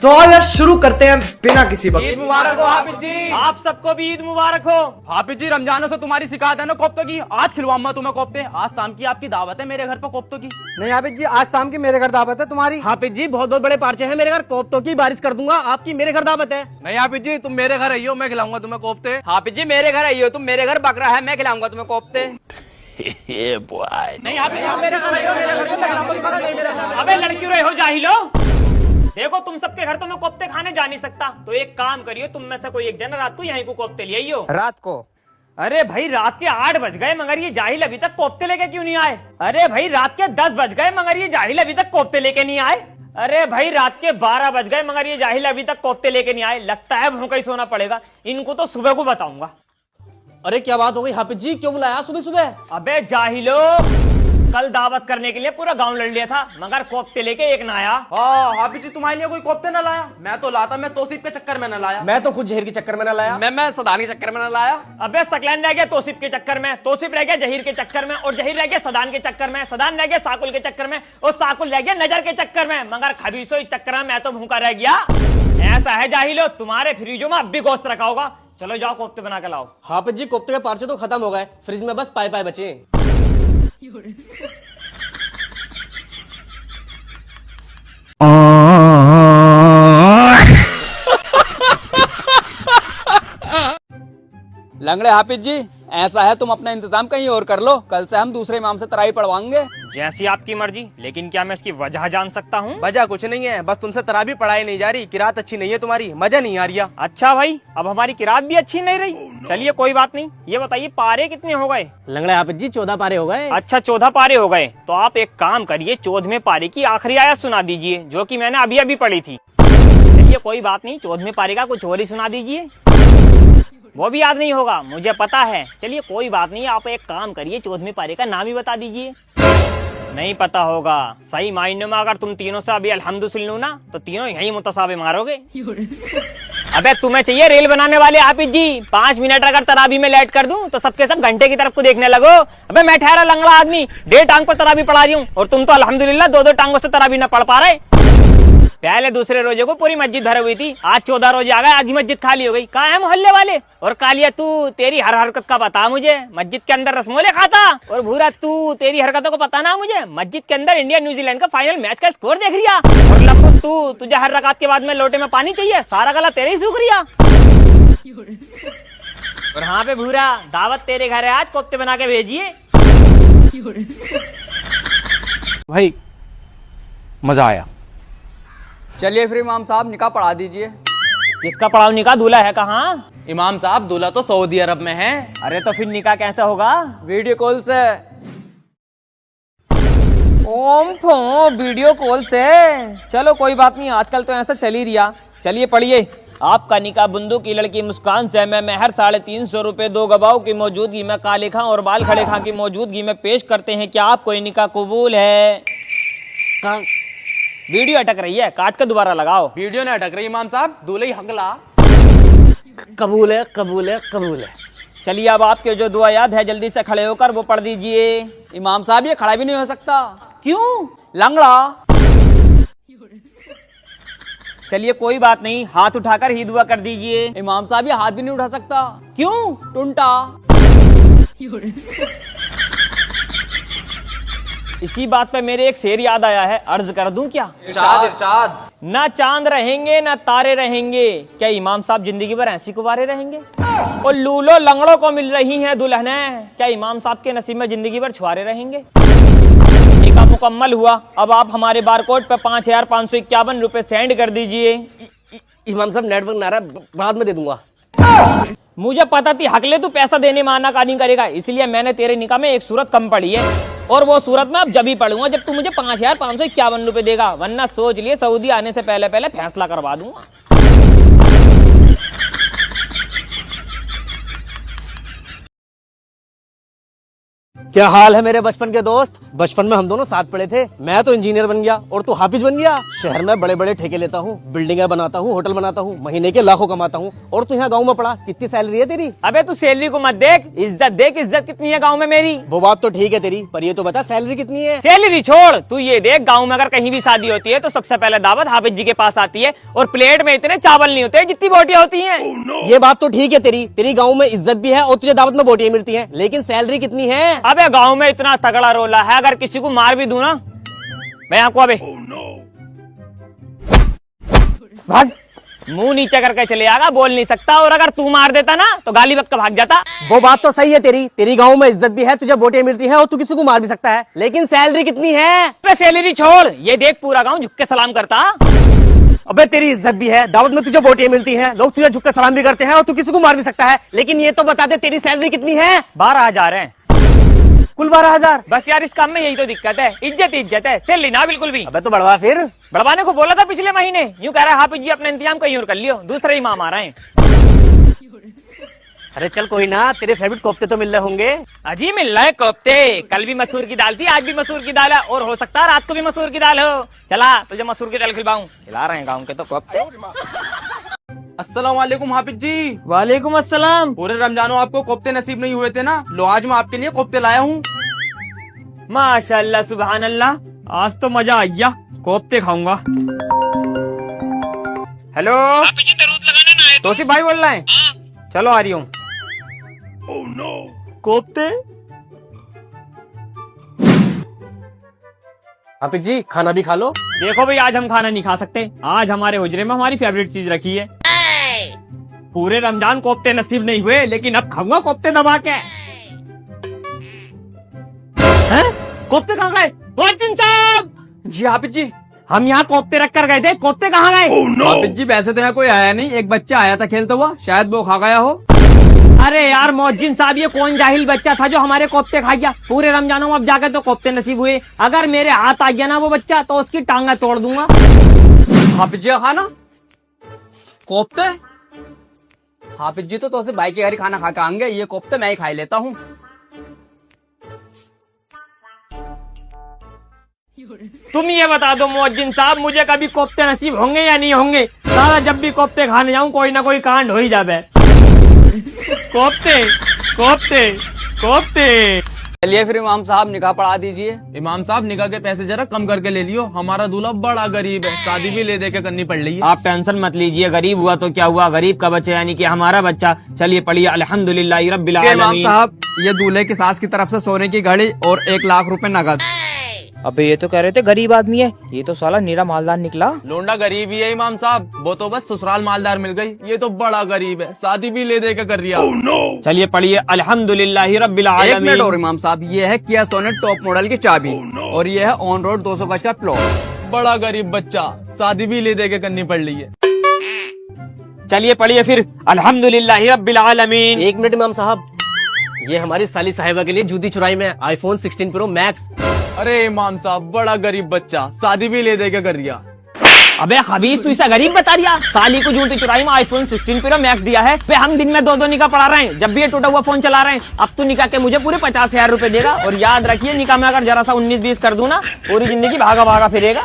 तो यार शुरू करते हैं बिना किसी वक्त। ईद मुबारक हो हाफिज जी। आप सबको भी ईद मुबारक हो। हाफिज जी रमजानों से तुम्हारी शिकायत है ना कोफ्तों की, आज खिलवाऊंगा तुम्हें कोफ्ते। आज शाम की आपकी दावत है मेरे घर पर कोफ्तों की। नहीं हाफिज जी, आज शाम की मेरे घर दावत है तुम्हारी। हाफिज जी बहुत बहुत बड़े पार्चे हैं मेरे घर, कोफ्तों की बारिश कर दूंगा, आपकी मेरे घर दावत है। नहीं हाफिज जी, तुम मेरे घर आइयो, मैं खिलाऊंगा तुम्हें कोफ्ते। हाफिज जी मेरे घर आइयो, तुम मेरे घर बकरा है, मैं खिलाऊंगा तुम्हें कोफ्ते। नहीं हाफिज जी, मेरे घर आइयो, मेरे घर पे मैं खिलाऊंगा तुम्हें, नहीं मेरे घर। अबे लड़की रहे हो जाहिलो, देखो तुम सबके घर तो मैं कोफ्ते खाने जा नहीं सकता, तो एक काम करियो, तुम में से कोई एक जन रात को यहीं को कोफ्ते ले आइयो। रात को? अरे भाई रात के 8 बज गए मगर ये जाहिल अभी तक कोफ्ते लेके क्यों नहीं आए? अरे भाई रात के 10 बज गए मगर ये जाहिल अभी तक कोफ्ते लेके नहीं आए? अरे भाई रात के 12 बज गए मगर ये जाहिल अभी तक कोफ्ते लेके नहीं आए। लगता है भूखा ही सोना पड़ेगा, इनको तो सुबह को बताऊंगा। अरे क्या बात हो गई हाफिज जी, क्यों बुलाया सुबह सुबह? अबे जाहिलो, कल दावत करने के लिए पूरा गांव लड़ लिया था मगर कोफ्ते लेके एक ना आया। हाँ हाफिज जी, तुम्हारे लिए कोई कोफ्ते न लाया? मैं तो लाता, मैं तोसीफ के चक्कर में न लाया। मैं तो खुद जहर के चक्कर में न लाया। मैं सदान के चक्कर में न लाया। अबे सकलैन रह गया तोसिफ के चक्कर में, तोसिफ रह गया जहीर के चक्कर में, और जहीर रह गया सदान के चक्कर में, सदान रह गया साकुल के चक्कर में, और साकुल रह गया नजर के चक्कर में, मगर खबीसों इस चक्कर में मैं तो भूखा रह गया। ऐसा है जाहिलो, तुम्हारे फ्रिजों में अब भी गोश्त रखा होगा, चलो जाओ कोफ्ते बना के लाओ। हाफिज जी कोफ्ते के पार्चे तो खत्म हो गए, फ्रिज में बस पाए पाए बचे। लंगड़े हाफिज जी, ऐसा है तुम अपना इंतजाम कहीं और कर लो, कल से हम दूसरे इमाम से तरावी पढ़वाएंगे। जैसी आपकी मर्जी, लेकिन क्या मैं इसकी वजह जान सकता हूँ? वजह कुछ नहीं है, बस तुमसे तरावी पढ़ाई नहीं जा रही, किरात अच्छी नहीं है तुम्हारी, मजा नहीं आ रही। अच्छा भाई, अब हमारी किरात भी अच्छी नहीं रही। चलिए कोई बात नहीं, ये बताइए पारे कितने हो गए? लंगड़े हाफिज जी 14 पारे हो गए। अच्छा 14 पारे हो गए, तो आप एक काम करिए, 14वें पारे की आखिरी आयत सुना दीजिए, जो कि मैंने अभी अभी पढ़ी थी। चलिए कोई बात नहीं, 14वें पारे का कुछ और ही सुना दीजिए। वो भी याद नहीं होगा, मुझे पता है। चलिए कोई बात नहीं, आप एक काम करिए, 14वें पारे का नाम ही बता दीजिए। नहीं पता होगा, सही मायने में अगर तुम तीनों से अभी अल्हम्दु सुन लो ना, तो तीनों यही मुतसाबे मारोगे। अबे तुम्हें चाहिए रेल बनाने वाले हाफिज जी, 5 मिनट अगर तरावी में लेट कर दूं तो सबके सब घंटे की तरफ को देखने लगो। अबे मैं ठहरा लंगड़ा आदमी, 1.5 टांग पर तरावी पढ़ा रही हूँ, और तुम तो अल्हम्दुलिल्लाह 2-2 टांगों से तरावी न पढ़ पा रहे। पहले दूसरे रोजे को पूरी मस्जिद भरी हुई थी, आज 14 रोजे आ गए, आज मस्जिद खाली हो गई। कहाँ है मोहल्ले वाले? और कालिया तू, तेरी हर हरकत का बता मुझे, मस्जिद के अंदर रसमोले खाता। और भूरा तू, तेरी हरकतों को पता ना मुझे, मस्जिद के अंदर इंडिया न्यूजीलैंड का फाइनल मैच का स्कोर देख रिया। और लंबू तू, तुझे हर रकात के बाद में लोटे में पानी चाहिए, सारा गला तेरे ही सूख रिया। और हाँ पे भूरा, दावत तेरे घर है आज, कोफ्ते बना के भेजिए। भाई मजा आया। चलिए फिर इमाम साहब निकाह पढ़ा दीजिए। किसका पढ़ाओ निकाह? दूल्हा है कहाँ? इमाम साहब दूल्हा तो सऊदी अरब में है। अरे तो फिर निकाह कैसे होगा? वीडियो कॉल से। ओम फो वीडियो कॉल से? चलो कोई बात नहीं, आजकल तो ऐसा चल ही रिया। चलिए पढ़िए। आपका निकाह बंधु की लड़की मुस्कान से मैं महर 350 रुपए 2 गवाहों की मौजूदगी में काले खां और बाल खड़े खां की मौजूदगी में पेश करते हैं। क्या आपको ये निकाह कबूल है? वीडियो अटक रही है, काट कर दोबारा लगाओ। वीडियो ने अटक रही इमाम साहब, दूल्हे ही हकला। कबूल है कबूल है कबूल है। चलिए अब आपके जो दुआ याद है जल्दी से खड़े होकर वो पढ़ दीजिए। इमाम साहब ये खड़ा भी नहीं हो सकता। क्यों? लंगड़ा। चलिए कोई बात नहीं, हाथ उठाकर ही दुआ कर दीजिए। इमाम साहब ये हाथ भी नहीं उठा सकता। क्यों? टुंटा। इसी बात पे मेरे एक शेर याद आया है, अर्ज कर दूं क्या? इरशाद इरशाद। ना चांद रहेंगे ना तारे रहेंगे, क्या इमाम साहब जिंदगी भर ऐसी कुंवारे रहेंगे? और लूलो लंगड़ों को मिल रही हैं दुल्हनें, क्या इमाम साहब के नसीब में जिंदगी भर छुआरे रहेंगे? निकाह मुकम्मल हुआ, अब आप हमारे बारकोड पे 5551 रुपए सेंड कर दीजिए। इमाम साहब नेटवर्क ना रहा, बाद में दे दूंगा। मुझे पता थी हकले तू पैसा देने में आनाकानी करेगा, इसलिए मैंने तेरे निकाह में एक सूरत कम पढ़ी है, और वो सूरत में अब जब ही पढ़ूंगा जब तू मुझे 5551 रुपए देगा, वरना सोच लिए सऊदी आने से पहले पहले फैसला करवा दूंगा। क्या हाल है मेरे बचपन के दोस्त। बचपन में हम दोनों साथ पढ़े थे। मैं तो इंजीनियर बन गया और तू हाफिज बन गया। शहर में बड़े बड़े ठेके लेता हूँ, बिल्डिंगें बनाता हूँ, होटल बनाता हूँ, महीने के लाखों कमाता हूँ। और तू यहाँ गाँव में पड़ा, कितनी सैलरी है तेरी? अबे तू सैलरी को मत देख, इज्जत देख, इज्जत कितनी है गाँव में मेरी। वो बात तो ठीक है तेरी, पर ये तो बता सैलरी कितनी है? सैलरी छोड़, तू ये देख, गाँव में अगर कहीं भी शादी होती है तो सबसे पहले दावत हाफिज जी के पास आती है और प्लेट में इतने चावल नहीं होते जितनी बोटियां होती हैं। ये बात तो ठीक है तेरी गाँव में इज्जत भी है और तुझे दावत में बोटियां मिलती हैं, लेकिन सैलरी कितनी है? अबे गाँव में इतना तगड़ा रोला है, अगर किसी को मार भी दूं ना मैं आपको अबे भाग, मुंह नीचे करके चले आगा, बोल नहीं सकता। और अगर तू मार देता ना तो गाली बक भाग जाता। वो बात तो सही है तेरी गाँव में इज्जत भी है, तुझे बोटियां मिलती हैं और तू किसी को मार भी सकता है, लेकिन सैलरी कितनी है? अबे सैलरी छोड़, ये देख पूरा गाँव झुक के सलाम करता। अबे तेरी इज्जत भी है, दावत में तुझे बोटियां मिलती हैं, लोग तुझे झुक कर सलाम भी करते हैं और तू किसी को मार भी सकता है, लेकिन ये तो बता दे तेरी सैलरी कितनी है? 12,000 है। कुल 12,000? बस यार इस काम में यही तो दिक्कत है, इज्जत है, सैलरी ना बिल्कुल भी। अबे तो बढ़वा फिर। बढ़वाने को बोला था पिछले महीने, यूं कह रहा है हाफिज जी अपना इंतजाम कहीं और कर लियो, दूसरे ही माँ मारा है। अरे चल कोई ना, तेरे फेवरेट कोफ्ते तो मिल रहे होंगे। अजी मिल रहा है कोफ्ते, कल भी मसूर की दाल थी, आज भी मसूर की दाल है और हो सकता है रात को भी मसूर की दाल हो। चला तुझे मसूर की दाल खिलाऊं, खिला रहे हैं गाँव के तो कोफ्ते। अस्सलाम वालेकुम हाफिज जी। वालेकुम अस्सलाम। पूरे रमजानों आपको कोफ्ते नसीब नहीं हुए थे ना, लो आज मैं आपके लिए कोफ्ते लाया हूँ। माशाल्लाह सुभान अल्लाह, आज तो मजा आ गया, कोफ्ते खाऊंगा। हेलो तोसिफ भाई बोल रहा है? चलो आ रही हूँ। कोफ्ते हाफिज जी खाना भी खा लो। देखो भाई, आज हम खाना नहीं खा सकते, आज हमारे हुजरे में हमारी फेवरेट चीज रखी है। पूरे रमजान कोफ्ते नसीब नहीं हुए, लेकिन अब खाऊंगा कोफ्ते दबा के। हैं? कोफ्ते कहाँ गए? मोहसिन साहब! जी हाफिज जी। हम यहाँ कोफ्ते रख कर गए थे, कोफ्ते कहाँ गए? हाफिज जी वैसे तो यहाँ कोई आया नहीं, एक बच्चा आया था खेलता हुआ, शायद वो खा गया हो। अरे यार मोहसिन साहब, ये कौन जाहिल बच्चा था जो हमारे कोफ्ते खा गया? पूरे रमजानों में अब जाकर तो कोफ्ते नसीब हुए, अगर मेरे हाथ आ गया ना वो बच्चा तो उसकी टांगा तोड़ दूंगा। हाफिज जी का खाना कोफ्ते? हाफिज जी तो भाई के घर ही खाना खा के आएंगे, ये कोफ्ते मैं ही खा लेता हूँ। तुम ये बता दो मोहसिन साहब, मुझे कभी कोफ्ते नसीब होंगे या नहीं होंगे? सारा जब भी कोफ्ते खाने जाऊं कोई ना कोई कांड हो ही जावे। कोफ्ते कोफ्ते कोफ्ते। चलिए फिर इमाम साहब निकाह पढ़ा दीजिए। इमाम साहब निकाह के पैसे जरा कम करके ले लियो, हमारा दूल्हा बड़ा गरीब है, शादी भी ले दे के करनी पड़ रही है। आप टेंशन मत लीजिए, गरीब हुआ तो क्या हुआ, गरीब का बच्चा यानी कि हमारा बच्चा। चलिए पढ़िए अल्हम्दुलिल्लाह रब्बिल इमाम आलमीन। साहब ये दूल्हे की सास की तरफ से सोने की घड़ी और 1 लाख रुपए नगद। अबे ये तो कह रहे थे गरीब आदमी है, ये तो साला नीरा मालदार निकला। लोंडा गरीब ही है इमाम साहब, वो तो बस ससुराल मालदार मिल गई, ये तो बड़ा गरीब है, शादी भी ले दे के कर रिया। चलिए पढ़िए अल्हम्दुलिल्लाह रब्बिल 1 मिनट आलमीन। और इमाम साहब, ये है किया सोनेट टॉप मॉडल की चाबी और ये है ऑन रोड 200 गज का प्लॉट। बड़ा गरीब बच्चा, शादी भी ले दे के करनी पड़ रही है। चलिए पढ़िए फिर अल्हम्दुलिल्लाह रब्बिल आलमीन। 1 मिनट इमाम साहब, ये हमारी साली साहिबा के लिए जूती चुराई में iPhone 16 Pro Max। अरे इमाम साहब बड़ा गरीब बच्चा, शादी भी ले दे के कर रिया। अबे खबीस, तू इसे गरीब बता रिया? साली को जूती चुराई में iPhone 16 Pro Max दिया है। वे हम दिन में 2-2 निकाह पढ़ा रहे हैं, जब भी ये टूटा हुआ फोन चला रहे हैं। अब तू निकाह के मुझे पूरे 50,000 रुपए देगा, और याद रखिए निकाह में अगर जरा सा 19-20 कर दूं ना, पूरी जिंदगी भागा भागा फिरेगा।